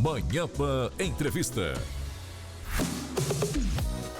Manhã Pan Entrevista.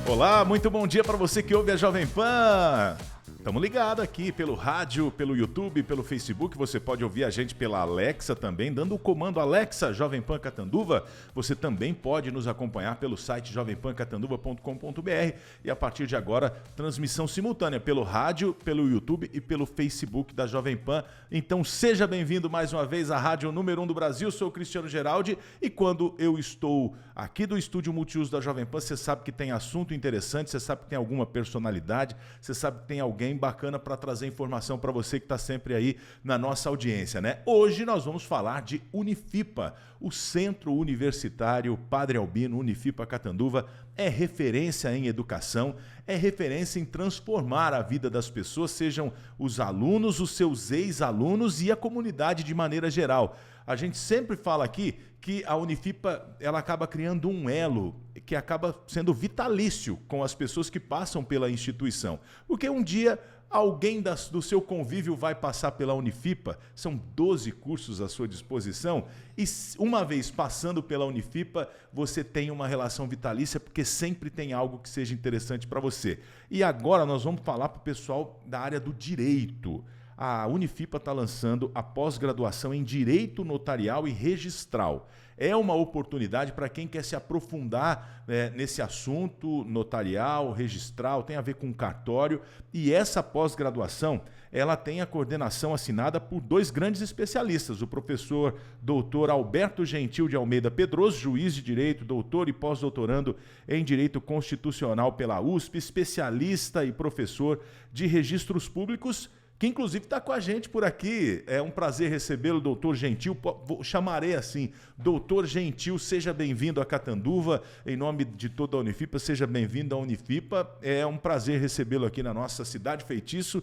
Olá, muito bom dia para você que ouve a Jovem Pan. Estamos ligados aqui pelo rádio, pelo YouTube, pelo Facebook. Você pode ouvir a gente pela Alexa também, dando o comando Alexa Jovem Pan Catanduva. Você também pode nos acompanhar pelo site jovempancatanduva.com.br e a partir de agora, transmissão simultânea pelo rádio, pelo YouTube e pelo Facebook da Jovem Pan. Então seja bem-vindo mais uma vez à Rádio Número 1 do Brasil. Sou o Cristiano Geraldi e quando eu estou aqui do estúdio multiuso da Jovem Pan, você sabe que tem assunto interessante, você sabe que tem alguma personalidade, você sabe que tem alguém bacana para trazer informação para você que está sempre aí na nossa audiência, né? Hoje nós vamos falar de Unifipa, o Centro Universitário Padre Albino Unifipa Catanduva é referência em educação, é referência em transformar a vida das pessoas, sejam os alunos, os seus ex-alunos e a comunidade de maneira geral. A gente sempre fala aqui que a Unifipa ela acaba criando um elo que acaba sendo vitalício com as pessoas que passam pela instituição. Porque um dia alguém do seu convívio vai passar pela Unifipa, são 12 cursos à sua disposição, e uma vez passando pela Unifipa, você tem uma relação vitalícia, porque sempre tem algo que seja interessante para você. E agora nós vamos falar para o pessoal da área do direito. A Unifipa está lançando a pós-graduação em Direito Notarial e Registral. É uma oportunidade para quem quer se aprofundar nesse assunto notarial, registral, tem a ver com cartório. E essa pós-graduação, ela tem a coordenação assinada por dois grandes especialistas, o professor doutor Alberto Gentil de Almeida Pedroso, juiz de direito, doutor e pós-doutorando em Direito Constitucional pela USP, especialista e professor de registros públicos, que inclusive está com a gente por aqui. É um prazer recebê-lo, doutor Gentil. Chamarei assim, doutor Gentil, seja bem-vindo a Catanduva. Em nome de toda a Unifipa, seja bem-vindo à Unifipa. É um prazer recebê-lo aqui na nossa cidade feitiço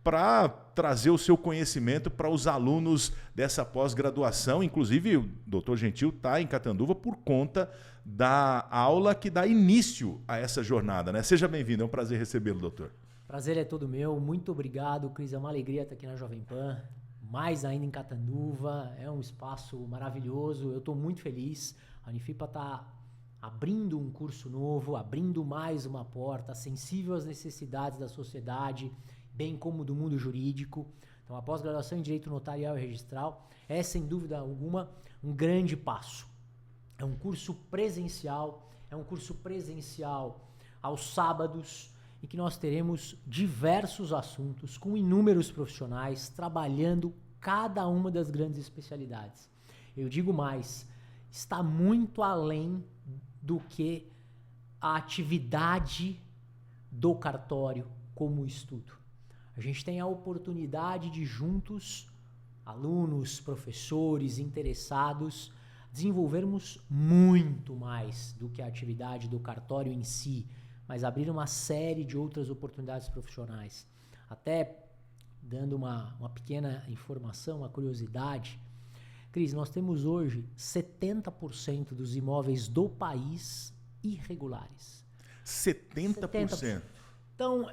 para trazer o seu conhecimento para os alunos dessa pós-graduação. Inclusive, o doutor Gentil está em Catanduva por conta da aula que dá início a essa jornada, né? Seja bem-vindo, é um prazer recebê-lo, doutor. Prazer é todo meu, muito obrigado, Cris, é uma alegria estar aqui na Jovem Pan, mais ainda em Catanduva, é um espaço maravilhoso, eu estou muito feliz, a Unifipa está abrindo um curso novo, abrindo mais uma porta, sensível às necessidades da sociedade, bem como do mundo jurídico. Então a pós-graduação em Direito Notarial e Registral é, sem dúvida alguma, um grande passo. É um curso presencial aos sábados, em que nós teremos diversos assuntos com inúmeros profissionais trabalhando cada uma das grandes especialidades. Eu digo mais, está muito além do que a atividade do cartório como estudo. A gente tem a oportunidade de juntos, alunos, professores, interessados, desenvolvermos muito mais do que a atividade do cartório em si, mas abrir uma série de outras oportunidades profissionais. Até dando uma pequena informação, uma curiosidade, Cris, nós temos hoje 70% dos imóveis do país irregulares. 70%? Então,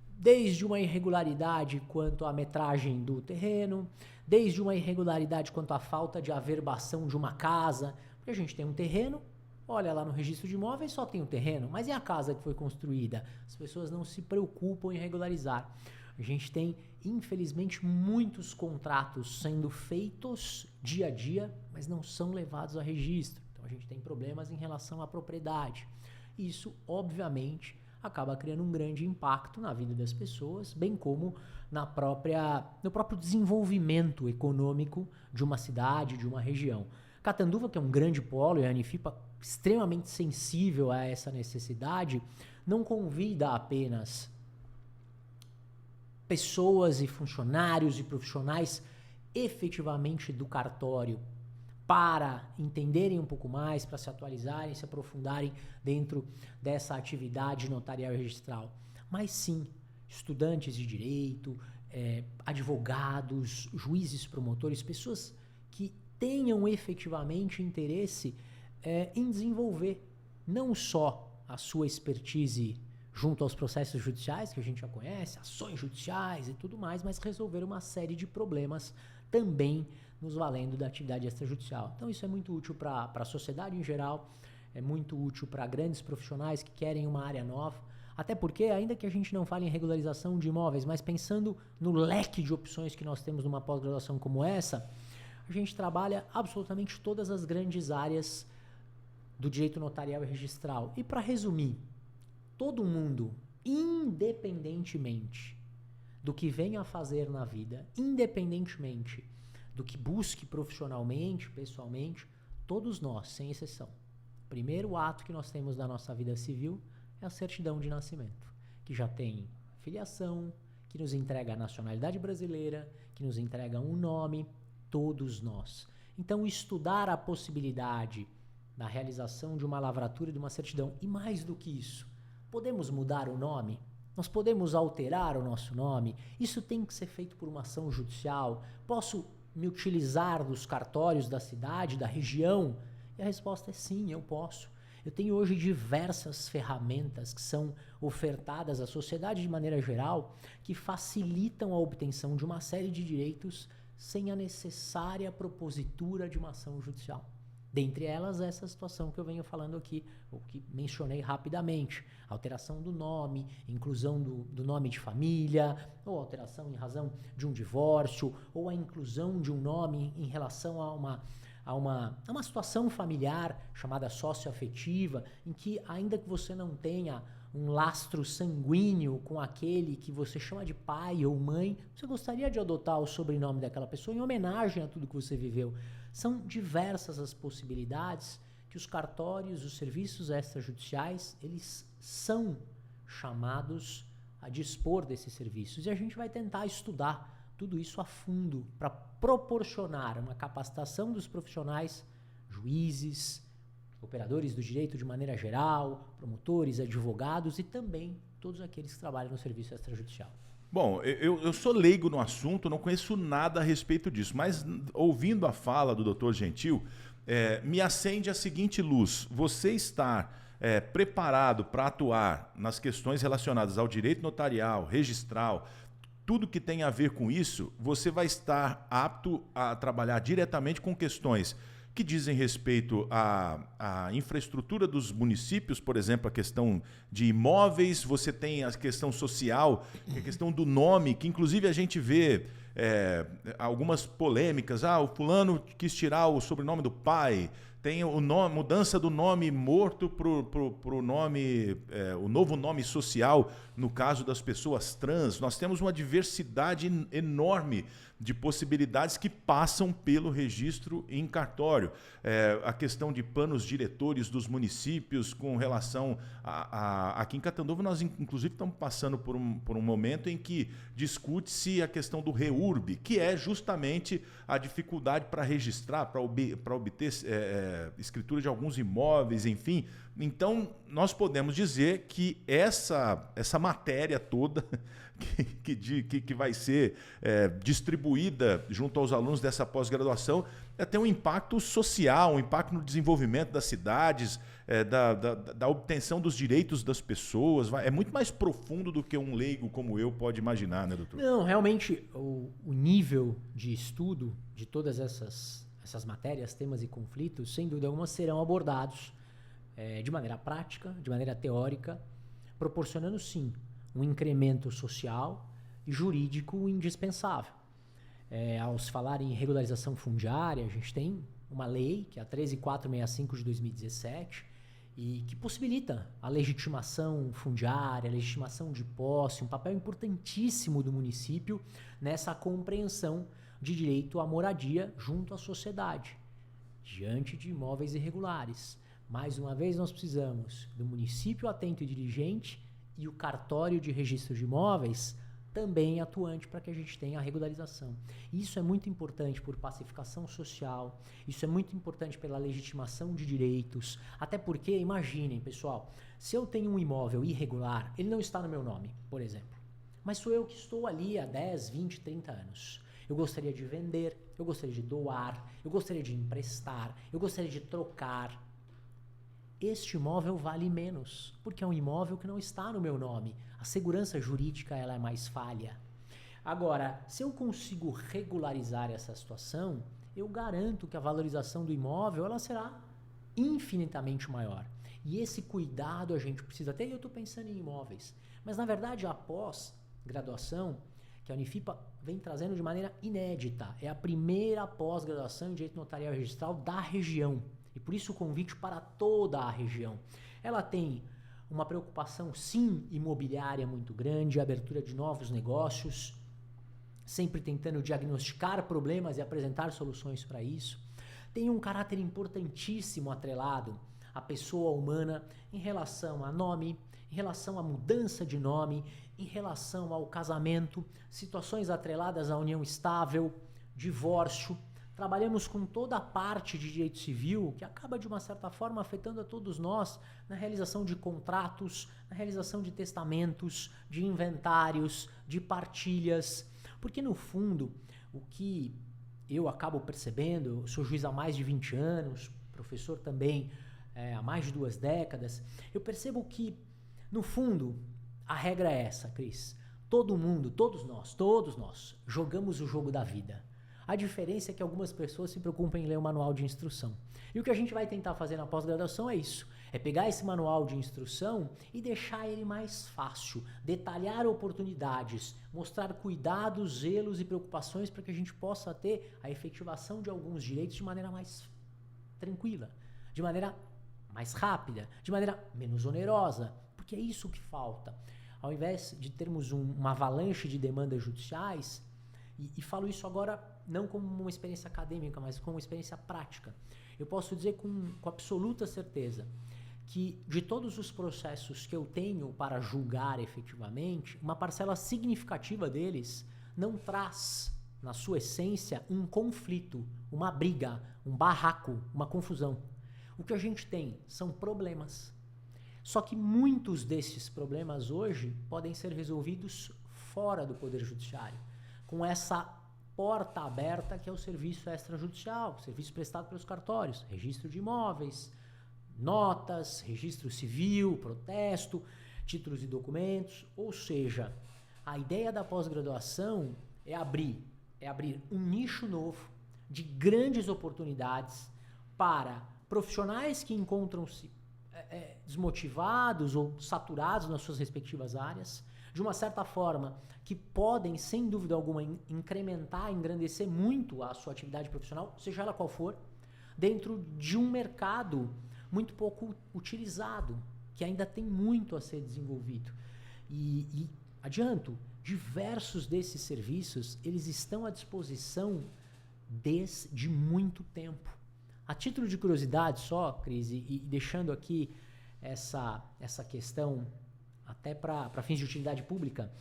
desde uma irregularidade quanto à metragem do terreno, desde uma irregularidade quanto à falta de averbação de uma casa, porque a gente tem um terreno, olha lá no registro de imóveis, só tem o terreno, mas e a casa que foi construída? As pessoas não se preocupam em regularizar. A gente tem, infelizmente, muitos contratos sendo feitos dia a dia, mas não são levados a registro. Então a gente tem problemas em relação à propriedade. Isso, obviamente, acaba criando um grande impacto na vida das pessoas, bem como no próprio desenvolvimento econômico de uma cidade, de uma região. Catanduva, que é um grande polo, e a Unifipa extremamente sensível a essa necessidade, não convida apenas pessoas e funcionários e profissionais efetivamente do cartório para entenderem um pouco mais, para se atualizarem, se aprofundarem dentro dessa atividade notarial e registral, mas sim estudantes de direito, advogados, juízes, promotores, pessoas que tenham efetivamente interesse em desenvolver não só a sua expertise junto aos processos judiciais, que a gente já conhece, ações judiciais e tudo mais, mas resolver uma série de problemas também nos valendo da atividade extrajudicial. Então isso é muito útil para a sociedade em geral, é muito útil para grandes profissionais que querem uma área nova, até porque, ainda que a gente não fale em regularização de imóveis, mas pensando no leque de opções que nós temos numa pós-graduação como essa, a gente trabalha absolutamente todas as grandes áreas do direito notarial e registral. E para resumir, todo mundo, independentemente do que venha a fazer na vida, independentemente do que busque profissionalmente, pessoalmente, todos nós, sem exceção, o primeiro ato que nós temos da nossa vida civil é a certidão de nascimento, que já tem filiação, que nos entrega a nacionalidade brasileira, que nos entrega um nome, todos nós. Então, estudar a possibilidade da realização de uma lavratura e de uma certidão, e mais do que isso, podemos mudar o nome? Nós podemos alterar o nosso nome? Isso tem que ser feito por uma ação judicial? Posso me utilizar dos cartórios da cidade, da região? E a resposta é sim, eu posso. Eu tenho hoje diversas ferramentas que são ofertadas à sociedade de maneira geral que facilitam a obtenção de uma série de direitos sem a necessária propositura de uma ação judicial. Dentre elas, essa situação que eu venho falando aqui, ou que mencionei rapidamente, alteração do nome, inclusão do nome de família, ou alteração em razão de um divórcio, ou a inclusão de um nome em relação a uma situação familiar chamada socioafetiva, em que, ainda que você não tenha um lastro sanguíneo com aquele que você chama de pai ou mãe, você gostaria de adotar o sobrenome daquela pessoa em homenagem a tudo que você viveu. São diversas as possibilidades que os cartórios, os serviços extrajudiciais, eles são chamados a dispor desses serviços. E a gente vai tentar estudar tudo isso a fundo para proporcionar uma capacitação dos profissionais, juízes, operadores do direito de maneira geral, promotores, advogados e também todos aqueles que trabalham no serviço extrajudicial. Bom, eu sou leigo no assunto, não conheço nada a respeito disso, mas ouvindo a fala do Dr. Gentil, me acende a seguinte luz: você estar preparado para atuar nas questões relacionadas ao direito notarial, registral, tudo que tem a ver com isso, você vai estar apto a trabalhar diretamente com questões que dizem respeito à infraestrutura dos municípios, por exemplo, a questão de imóveis, você tem a questão social, a questão do nome, que inclusive a gente vê algumas polêmicas. O fulano quis tirar o sobrenome do pai, tem o nome, mudança do nome morto para o nome, o novo nome social, no caso das pessoas trans. Nós temos uma diversidade enorme de possibilidades que passam pelo registro em cartório. A questão de planos diretores dos municípios com relação aqui em Catanduva, nós inclusive estamos passando por um momento em que discute-se a questão do REURB, que é justamente a dificuldade para registrar, para obter escritura de alguns imóveis, enfim. Então, nós podemos dizer que essa matéria toda que vai ser distribuída junto aos alunos dessa pós-graduação tem um impacto social, um impacto no desenvolvimento das cidades, da obtenção dos direitos das pessoas. É muito mais profundo do que um leigo como eu pode imaginar, né, doutor? Não, realmente, o nível de estudo de todas essas matérias, temas e conflitos, sem dúvida alguma, serão abordados de maneira prática, de maneira teórica, proporcionando, sim, um incremento social e jurídico indispensável. Ao se falar em regularização fundiária, a gente tem uma lei, que é a 13465 de 2017, e que possibilita a legitimação fundiária, a legitimação de posse, um papel importantíssimo do município nessa compreensão de direito à moradia junto à sociedade, diante de imóveis irregulares. Mais uma vez, nós precisamos do município atento e diligente e o cartório de registro de imóveis também atuante para que a gente tenha a regularização. Isso é muito importante por pacificação social, isso é muito importante pela legitimação de direitos, até porque, imaginem, pessoal, se eu tenho um imóvel irregular, ele não está no meu nome, por exemplo, mas sou eu que estou ali há 10, 20, 30 anos. Eu gostaria de vender, eu gostaria de doar, eu gostaria de emprestar, eu gostaria de trocar. este imóvel vale menos, porque é um imóvel que não está no meu nome. A segurança jurídica ela é mais falha. Agora, se eu consigo regularizar essa situação, eu garanto que a valorização do imóvel ela será infinitamente maior. E esse cuidado a gente precisa ter. Eu estou pensando em imóveis, mas na verdade a pós-graduação que a Unifipa vem trazendo de maneira inédita é a primeira pós-graduação em Direito Notarial e Registral da região. E por isso o convite para toda a região. Ela tem uma preocupação, sim, imobiliária muito grande, abertura de novos negócios, sempre tentando diagnosticar problemas e apresentar soluções para isso. Tem um caráter importantíssimo atrelado à pessoa humana em relação a nome, em relação à mudança de nome, em relação ao casamento, situações atreladas à união estável, divórcio. Trabalhamos com toda a parte de direito civil que acaba de uma certa forma afetando a todos nós na realização de contratos, na realização de testamentos, de inventários, de partilhas. Porque no fundo, o que eu acabo percebendo, eu sou juiz há mais de 20 anos, professor também há mais de 2 décadas, eu percebo que no fundo a regra é essa, Cris. Todo mundo, todos nós jogamos o jogo da vida. A diferença é que algumas pessoas se preocupam em ler o manual de instrução. E o que a gente vai tentar fazer na pós-graduação é isso. É pegar esse manual de instrução e deixar ele mais fácil. Detalhar oportunidades. Mostrar cuidados, zelos e preocupações para que a gente possa ter a efetivação de alguns direitos de maneira mais tranquila. De maneira mais rápida. De maneira menos onerosa. Porque é isso que falta. Ao invés de termos uma avalanche de demandas judiciais, e falo isso agora não como uma experiência acadêmica, mas como uma experiência prática. Eu posso dizer com absoluta certeza que de todos os processos que eu tenho para julgar efetivamente, uma parcela significativa deles não traz, na sua essência, um conflito, uma briga, um barraco, uma confusão. O que a gente tem são problemas. Só que muitos desses problemas hoje podem ser resolvidos fora do Poder Judiciário, com essa porta aberta que é o serviço extrajudicial, serviço prestado pelos cartórios, registro de imóveis, notas, registro civil, protesto, títulos e documentos. Ou seja, a ideia da pós-graduação é abrir um nicho novo de grandes oportunidades para profissionais que encontram-se desmotivados ou saturados nas suas respectivas áreas, de uma certa forma, que podem, sem dúvida alguma, incrementar, engrandecer muito a sua atividade profissional, seja ela qual for, dentro de um mercado muito pouco utilizado, que ainda tem muito a ser desenvolvido. E adianto, diversos desses serviços, eles estão à disposição desde muito tempo. A título de curiosidade só, Cris, e deixando aqui essa questão até para fins de utilidade pública,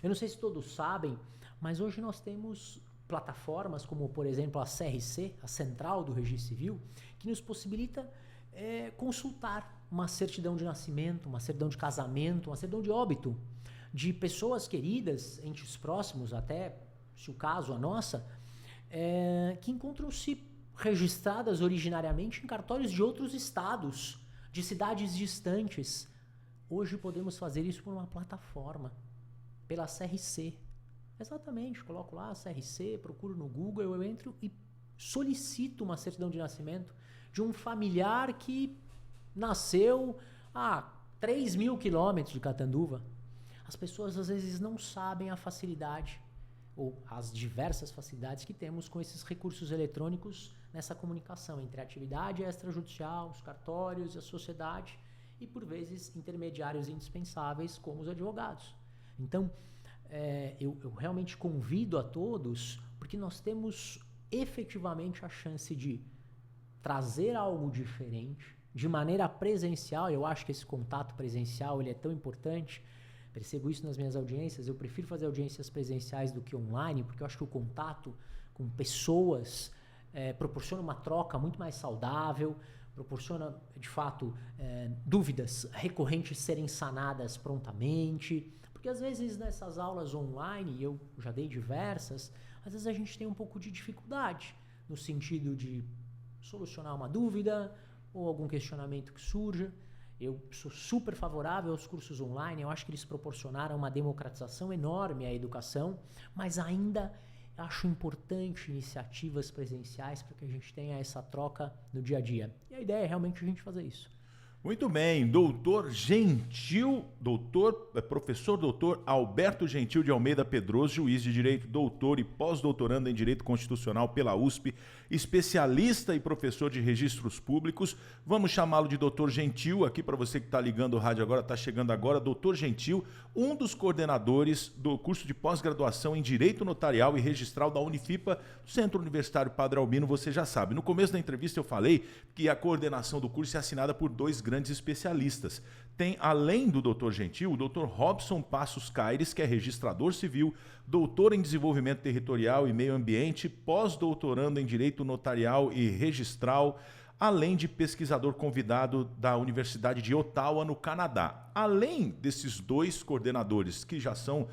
eu não sei se todos sabem, mas hoje nós temos plataformas como, por exemplo, a CRC, a Central do Registro Civil, que nos possibilita consultar uma certidão de nascimento, uma certidão de casamento, uma certidão de óbito de pessoas queridas, entes próximos, até, se o caso, a nossa, que encontram-se registradas originariamente em cartórios de outros estados, de cidades distantes. Hoje podemos fazer isso por uma plataforma, pela CRC. Exatamente, coloco lá a CRC, procuro no Google, eu entro e solicito uma certidão de nascimento de um familiar que nasceu a 3.000 quilômetros de Catanduva. As pessoas às vezes não sabem a facilidade ou as diversas facilidades que temos com esses recursos eletrônicos nessa comunicação entre a atividade extrajudicial, os cartórios e a sociedade, e por vezes intermediários indispensáveis como os advogados. Então, eu realmente convido a todos, porque nós temos efetivamente a chance de trazer algo diferente, de maneira presencial. Eu acho que esse contato presencial ele é tão importante, percebo isso nas minhas audiências. Eu prefiro fazer audiências presenciais do que online, porque eu acho que o contato com pessoas proporciona uma troca muito mais saudável, proporciona, de fato, dúvidas recorrentes serem sanadas prontamente, porque às vezes nessas aulas online, eu já dei diversas, às vezes a gente tem um pouco de dificuldade no sentido de solucionar uma dúvida, ou algum questionamento que surja. Eu sou super favorável aos cursos online, eu acho que eles proporcionaram uma democratização enorme à educação, mas ainda acho importante iniciativas presenciais para que a gente tenha essa troca no dia a dia. E a ideia é realmente a gente fazer isso. Muito bem, professor doutor Alberto Gentil de Almeida Pedroso, juiz de direito, doutor e pós-doutorando em direito constitucional pela USP, especialista e professor de registros públicos. Vamos chamá-lo de doutor Gentil, aqui para você que está ligando o rádio agora, está chegando agora, doutor Gentil, um dos coordenadores do curso de pós-graduação em direito notarial e registral da Unifipa, Centro Universitário Padre Albino. Você já sabe, no começo da entrevista eu falei que a coordenação do curso é assinada por dois grandes especialistas. Tem, além do Dr. Gentil, o Dr. Robson Passos Caires, que é registrador civil, doutor em desenvolvimento territorial e meio ambiente, pós-doutorando em direito notarial e registral, além de pesquisador convidado da Universidade de Ottawa, no Canadá. Além desses dois coordenadores, que já são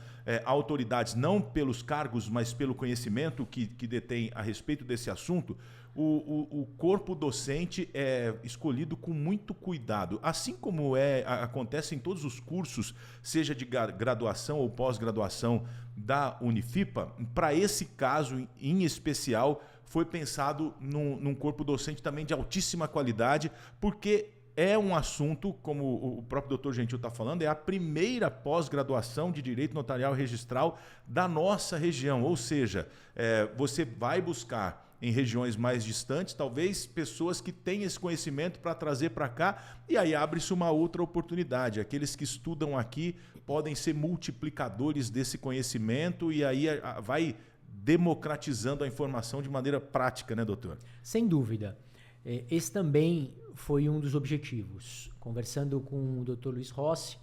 autoridades não pelos cargos, mas pelo conhecimento que detêm a respeito desse assunto, o corpo docente é escolhido com muito cuidado. Assim como acontece em todos os cursos, seja de graduação ou pós-graduação da Unifipa, para esse caso em especial, foi pensado num corpo docente também de altíssima qualidade, porque é um assunto, como o próprio Dr. Gentil está falando, é a primeira pós-graduação de Direito Notarial e Registral da nossa região. Ou seja, você vai buscar em regiões mais distantes, talvez pessoas que têm esse conhecimento para trazer para cá, e aí abre-se uma outra oportunidade. Aqueles que estudam aqui podem ser multiplicadores desse conhecimento e aí vai democratizando a informação de maneira prática, né, doutor? Sem dúvida. Esse também foi um dos objetivos. Conversando com o Dr. Luiz Rossi,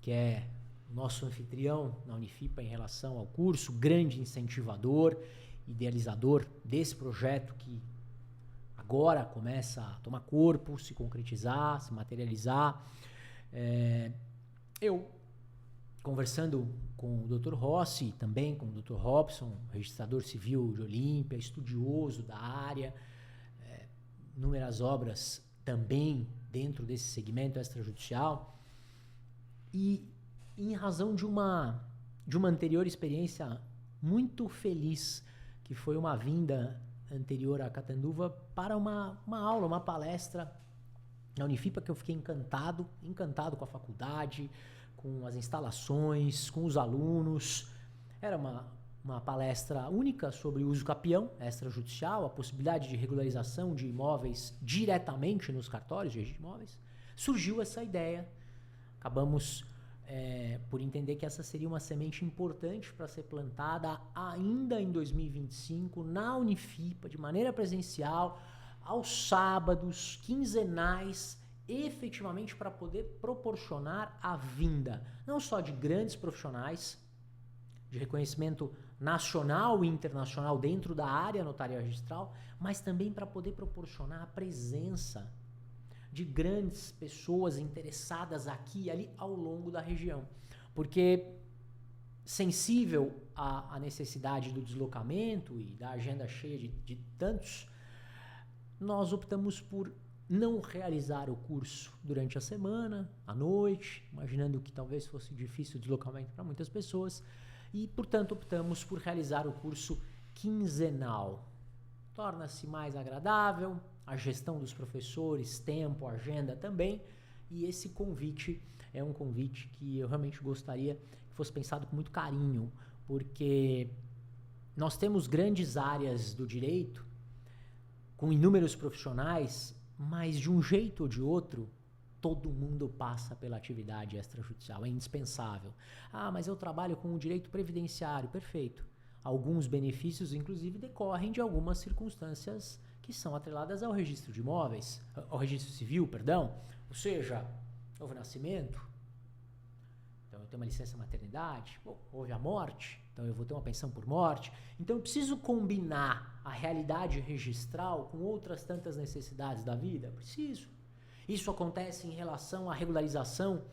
que é nosso anfitrião na Unifipa em relação ao curso, grande incentivador, idealizador desse projeto que agora começa a tomar corpo, se concretizar, se materializar. Eu, conversando com o Dr. Rossi, também com o Dr. Robson, registrador civil de Olímpia, estudioso da área, inúmeras obras também dentro desse segmento extrajudicial, e em razão de uma anterior experiência muito feliz, que foi uma vinda anterior a Catanduva para uma aula, uma palestra na Unifipa, que eu fiquei encantado com a faculdade, com as instalações, com os alunos. Era uma palestra única sobre o uso capião extrajudicial, a possibilidade de regularização de imóveis diretamente nos cartórios de registro de imóveis. Surgiu essa ideia, acabamos por entender que essa seria uma semente importante para ser plantada ainda em 2025 na Unifipa, de maneira presencial, aos sábados, quinzenais, efetivamente para poder proporcionar a vinda não só de grandes profissionais de reconhecimento nacional e internacional dentro da área notarial registral, mas também para poder proporcionar a presença de grandes pessoas interessadas aqui e ali ao longo da região. Porque, sensível à necessidade do deslocamento e da agenda cheia de tantos, nós optamos por não realizar o curso durante a semana, à noite, imaginando que talvez fosse difícil o deslocamento para muitas pessoas, e, portanto, optamos por realizar o curso quinzenal. Torna-se mais agradável, a gestão dos professores, tempo, agenda também, e esse convite é um convite que eu realmente gostaria que fosse pensado com muito carinho, porque nós temos grandes áreas do direito, com inúmeros profissionais, mas de um jeito ou de outro, todo mundo passa pela atividade extrajudicial, é indispensável. Ah, mas eu trabalho com o direito previdenciário, perfeito. Alguns benefícios, inclusive, decorrem de algumas circunstâncias que são atreladas ao registro de imóveis, ao registro civil, perdão. Ou seja, houve nascimento, então eu tenho uma licença maternidade, houve a morte, então eu vou ter uma pensão por morte. Então eu preciso combinar a realidade registral com outras tantas necessidades da vida? Preciso. Isso acontece em relação à regularização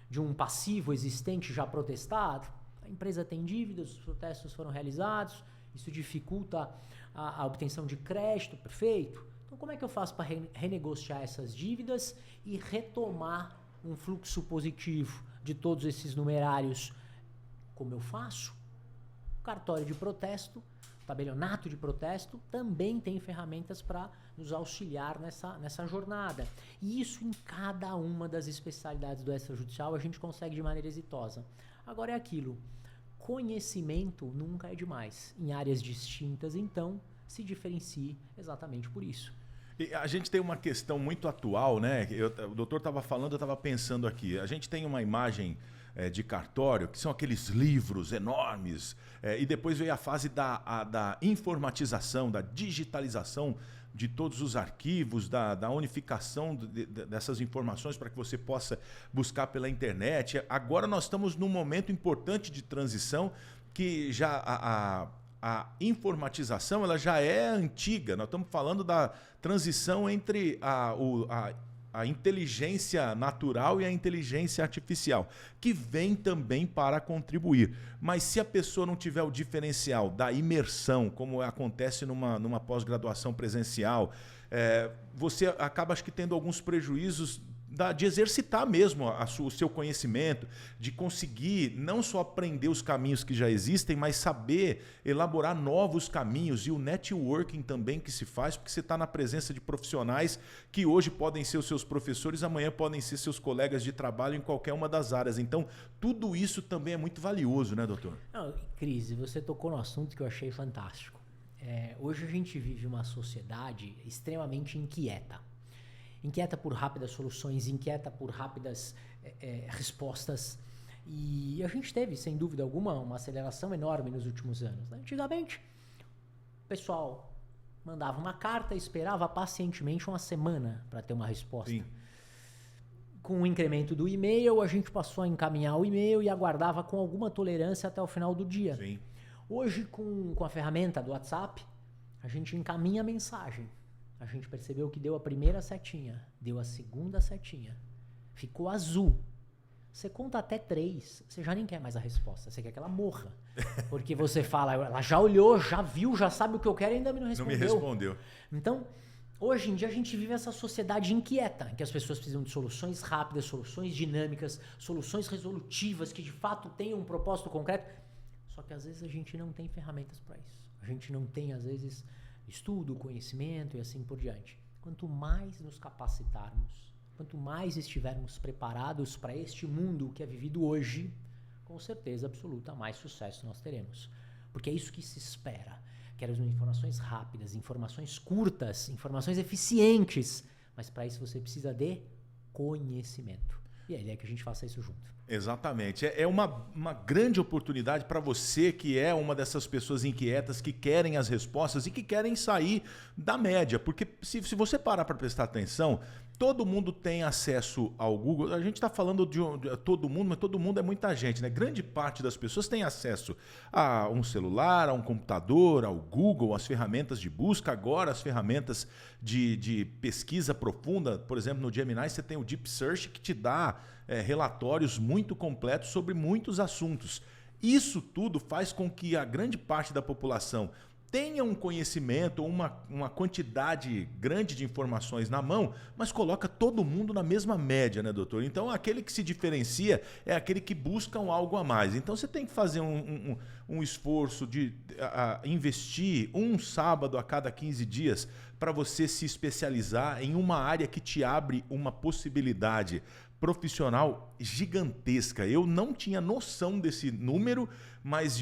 de um passivo existente já protestado. A empresa tem dívidas, os protestos foram realizados, isso dificulta a obtenção de crédito, perfeito. Então, como é que eu faço para renegociar essas dívidas e retomar um fluxo positivo de todos esses numerários? Como eu faço? O cartório de protesto, o tabelionato de protesto, também tem ferramentas para nos auxiliar nessa jornada. E isso em cada uma das especialidades do extrajudicial a gente consegue de maneira exitosa. Agora é aquilo, conhecimento nunca é demais. Em áreas distintas, então, se diferencie exatamente por isso. E a gente tem uma questão muito atual, né? O doutor estava falando, eu estava pensando aqui. A gente tem uma imagem de cartório, que são aqueles livros enormes, e depois veio a fase da informatização, da digitalização de todos os arquivos, da unificação dessas informações para que você possa buscar pela internet. Agora nós estamos num momento importante de transição que já a informatização ela já é antiga. Nós estamos falando da transição entre a inteligência natural e a inteligência artificial, que vem também para contribuir. Mas se a pessoa não tiver o diferencial da imersão, como acontece numa pós-graduação presencial, você acaba, acho que, tendo alguns prejuízos de exercitar mesmo o seu conhecimento, de conseguir não só aprender os caminhos que já existem, mas saber elaborar novos caminhos e o networking também que se faz, porque você está na presença de profissionais que hoje podem ser os seus professores, amanhã podem ser seus colegas de trabalho em qualquer uma das áreas. Então, tudo isso também é muito valioso, né, doutor? Não, Cris, você tocou no assunto que eu achei fantástico. Hoje a gente vive uma sociedade extremamente inquieta. Inquieta por rápidas soluções, inquieta por rápidas respostas. E a gente teve, sem dúvida alguma, uma aceleração enorme nos últimos anos, né? Antigamente, o pessoal mandava uma carta e esperava pacientemente uma semana para ter uma resposta. Sim. Com o incremento do e-mail, a gente passou a encaminhar o e-mail e aguardava com alguma tolerância até o final do dia. Sim. Hoje, com a ferramenta do WhatsApp, a gente encaminha a mensagem. A gente percebeu que deu a primeira setinha, deu a segunda setinha, ficou azul. Você conta até 3, você já nem quer mais a resposta, você quer que ela morra. Porque você fala, ela já olhou, já viu, já sabe o que eu quero e ainda não respondeu. Não me respondeu. Então, hoje em dia a gente vive essa sociedade inquieta, em que as pessoas precisam de soluções rápidas, soluções dinâmicas, soluções resolutivas que de fato tenham um propósito concreto. Só que às vezes a gente não tem ferramentas para isso. A gente não tem, às vezes, estudo, conhecimento e assim por diante. Quanto mais nos capacitarmos, quanto mais estivermos preparados para este mundo que é vivido hoje, com certeza absoluta, mais sucesso nós teremos. Porque é isso que se espera. Queremos informações rápidas, informações curtas, informações eficientes. Mas para isso você precisa de conhecimento. E a ideia é que a gente faça isso junto. Exatamente. É uma grande oportunidade para você que é uma dessas pessoas inquietas que querem as respostas e que querem sair da média. Porque se você parar para prestar atenção, todo mundo tem acesso ao Google. A gente está falando de todo mundo, mas todo mundo é muita gente, né? Grande parte das pessoas tem acesso a um celular, a um computador, ao Google, às ferramentas de busca, agora as ferramentas de pesquisa profunda. Por exemplo, no Gemini você tem o Deep Search que te dá relatórios muito completos sobre muitos assuntos. Isso tudo faz com que a grande parte da população tenha um conhecimento, uma quantidade grande de informações na mão, mas coloca todo mundo na mesma média, né, doutor? Então, aquele que se diferencia é aquele que busca algo a mais. Então, você tem que fazer um esforço de investir um sábado a cada 15 dias para você se especializar em uma área que te abre uma possibilidade profissional gigantesca. Eu não tinha noção desse número, mas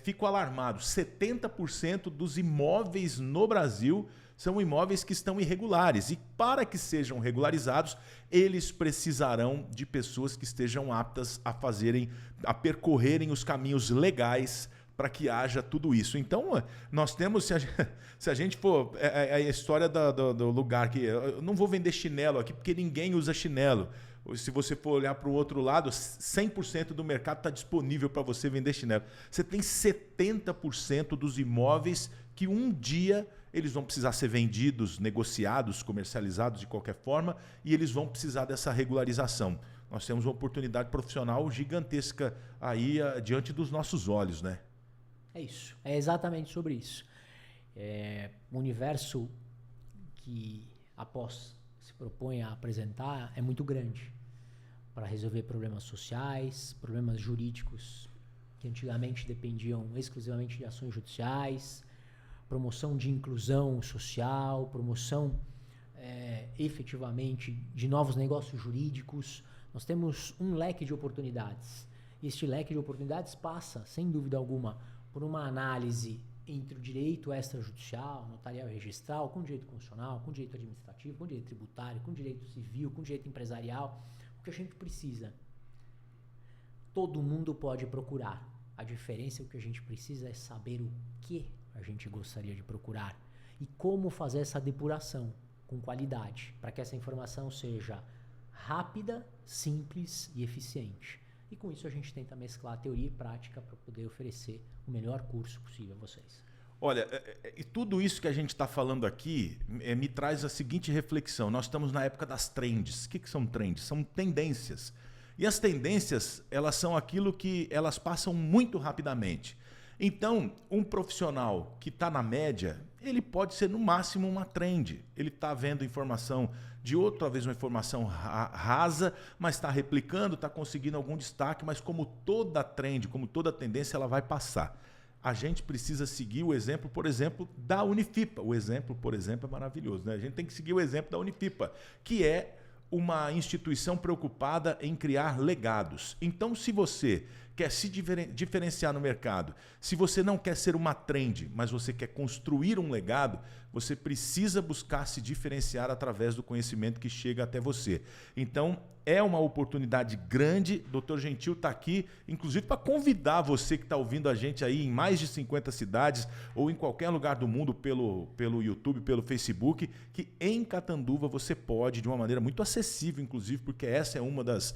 fico alarmado. 70% dos imóveis no Brasil são imóveis que estão irregulares. E para que sejam regularizados, eles precisarão de pessoas que estejam aptas a percorrerem os caminhos legais para que haja tudo isso. Então, nós temos, se a gente for... a história do lugar que... Eu não vou vender chinelo aqui, porque ninguém usa chinelo. Se você for olhar para o outro lado, 100% do mercado está disponível para você vender chinelo. Você tem 70% dos imóveis que um dia eles vão precisar ser vendidos, negociados, comercializados de qualquer forma, e eles vão precisar dessa regularização. Nós temos uma oportunidade profissional gigantesca aí diante dos nossos olhos, né? É isso. É exatamente sobre isso. Um universo que a pós se propõe a apresentar é muito grande para resolver problemas sociais, problemas jurídicos que antigamente dependiam exclusivamente de ações judiciais, promoção de inclusão social, promoção efetivamente de novos negócios jurídicos. Nós temos um leque de oportunidades. E este leque de oportunidades passa, sem dúvida alguma, por uma análise entre o direito extrajudicial, notarial e registral, com direito constitucional, com direito administrativo, com direito tributário, com direito civil, com direito empresarial. O que a gente precisa? Todo mundo pode procurar. A diferença é o que a gente precisa é saber o que a gente gostaria de procurar e como fazer essa depuração com qualidade, para que essa informação seja rápida, simples e eficiente. E com isso a gente tenta mesclar teoria e prática para poder oferecer o melhor curso possível a vocês. Olha, e tudo isso que a gente está falando aqui me traz a seguinte reflexão. Nós estamos na época das trends. O que são trends? São tendências. E as tendências, elas são aquilo que elas passam muito rapidamente. Então, um profissional que está na média, ele pode ser no máximo uma trend. Ele está vendo informação de outra, talvez uma informação rasa, mas está replicando, está conseguindo algum destaque, mas como toda trend, como toda tendência, ela vai passar. A gente precisa seguir o exemplo, por exemplo, da Unifipa. O exemplo, por exemplo, é maravilhoso, né? A gente tem que seguir o exemplo da Unifipa, que é uma instituição preocupada em criar legados. Então, se você quer se diferenciar no mercado, se você não quer ser uma trend, mas você quer construir um legado, você precisa buscar se diferenciar através do conhecimento que chega até você. Então, é uma oportunidade grande. Dr. Gentil está aqui, inclusive, para convidar você que está ouvindo a gente aí em mais de 50 cidades ou em qualquer lugar do mundo pelo YouTube, pelo Facebook, que em Catanduva você pode, de uma maneira muito acessível, inclusive, porque essa é uma das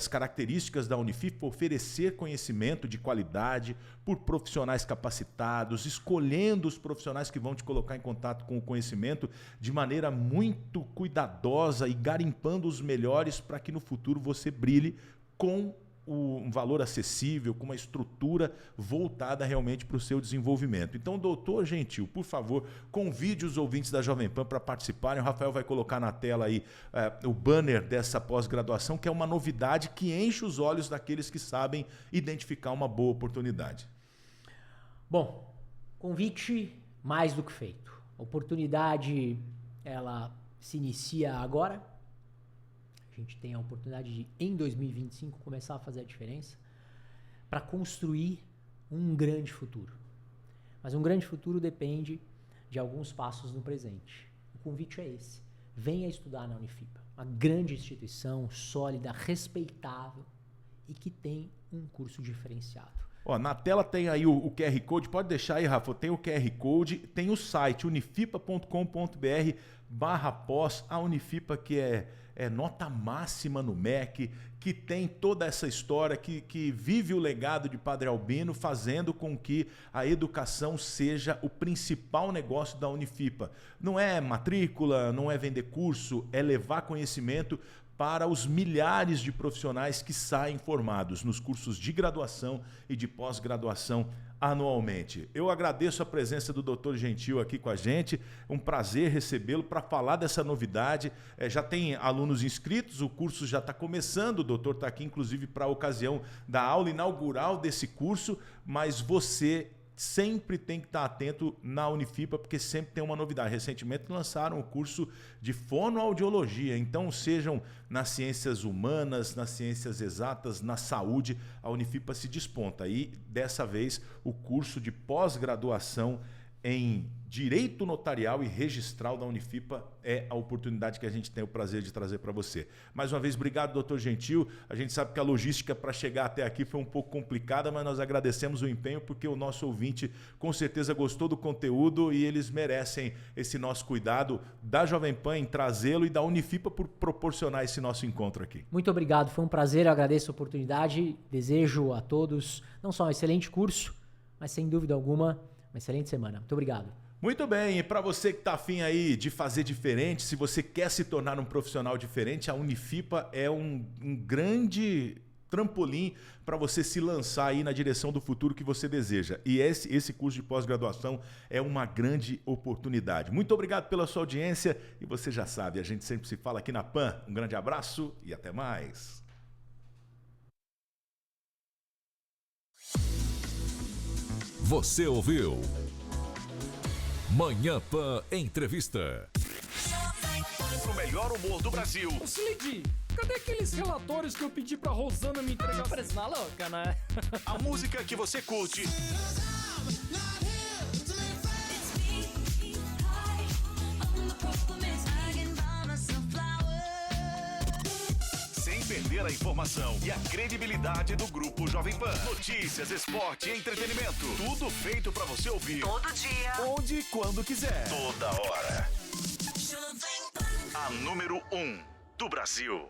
características da Unifipa, oferecer conhecimento de qualidade por profissionais capacitados, escolhendo os profissionais que vão te colocar em contato com o conhecimento de maneira muito cuidadosa e garimpando os melhores para que no futuro você brilhe com um valor acessível, com uma estrutura voltada realmente para o seu desenvolvimento. Então, doutor Gentil, por favor, convide os ouvintes da Jovem Pan para participarem. O Rafael vai colocar na tela aí o banner dessa pós-graduação, que é uma novidade que enche os olhos daqueles que sabem identificar uma boa oportunidade. Bom, convite mais do que feito. A oportunidade, ela se inicia agora. A gente tem a oportunidade de, em 2025, começar a fazer a diferença para construir um grande futuro. Mas um grande futuro depende de alguns passos no presente. O convite é esse. Venha estudar na Unifipa, uma grande instituição, sólida, respeitável e que tem um curso diferenciado. Ó, na tela tem aí o QR Code, pode deixar aí, Rafa, tem o QR Code, tem o site unifipa.com.br/pós, a Unifipa que é nota máxima no MEC, que tem toda essa história, que vive o legado de Padre Albino, fazendo com que a educação seja o principal negócio da Unifipa. Não é matrícula, não é vender curso, é levar conhecimento para os milhares de profissionais que saem formados nos cursos de graduação e de pós-graduação anualmente. Eu agradeço a presença do Dr. Gentil aqui com a gente, um prazer recebê-lo para falar dessa novidade. Já tem alunos inscritos, o curso já está começando, o doutor está aqui inclusive para a ocasião da aula inaugural desse curso, mas você sempre tem que estar atento na Unifipa, porque sempre tem uma novidade. Recentemente lançaram o curso de fonoaudiologia, então sejam nas ciências humanas, nas ciências exatas, na saúde, a Unifipa se desponta. E dessa vez o curso de pós-graduação em Direito Notarial e Registral da Unifipa é a oportunidade que a gente tem o prazer de trazer para você. Mais uma vez, obrigado, doutor Gentil. A gente sabe que a logística para chegar até aqui foi um pouco complicada, mas nós agradecemos o empenho porque o nosso ouvinte com certeza gostou do conteúdo e eles merecem esse nosso cuidado da Jovem Pan em trazê-lo e da Unifipa por proporcionar esse nosso encontro aqui. Muito obrigado, foi um prazer, eu agradeço a oportunidade, desejo a todos não só um excelente curso, mas sem dúvida alguma, uma excelente semana. Muito obrigado. Muito bem, e para você que está afim aí de fazer diferente, se você quer se tornar um profissional diferente, a Unifipa é um grande trampolim para você se lançar aí na direção do futuro que você deseja. E esse curso de pós-graduação é uma grande oportunidade. Muito obrigado pela sua audiência e você já sabe, a gente sempre se fala aqui na PAN. Um grande abraço e até mais. Você ouviu Manhã PAN Entrevista. O melhor humor do Brasil. Ô, Slade, cadê aqueles relatórios que eu pedi pra Rosana me entregar? Parece maluca, né? A música que você curte. Sem perder a informação e a credibilidade do Grupo Jovem Pan. Notícias, esporte, entretenimento. Tudo feito pra você ouvir. Todo dia. Onde e quando quiser. Toda hora. A número 1 do Brasil.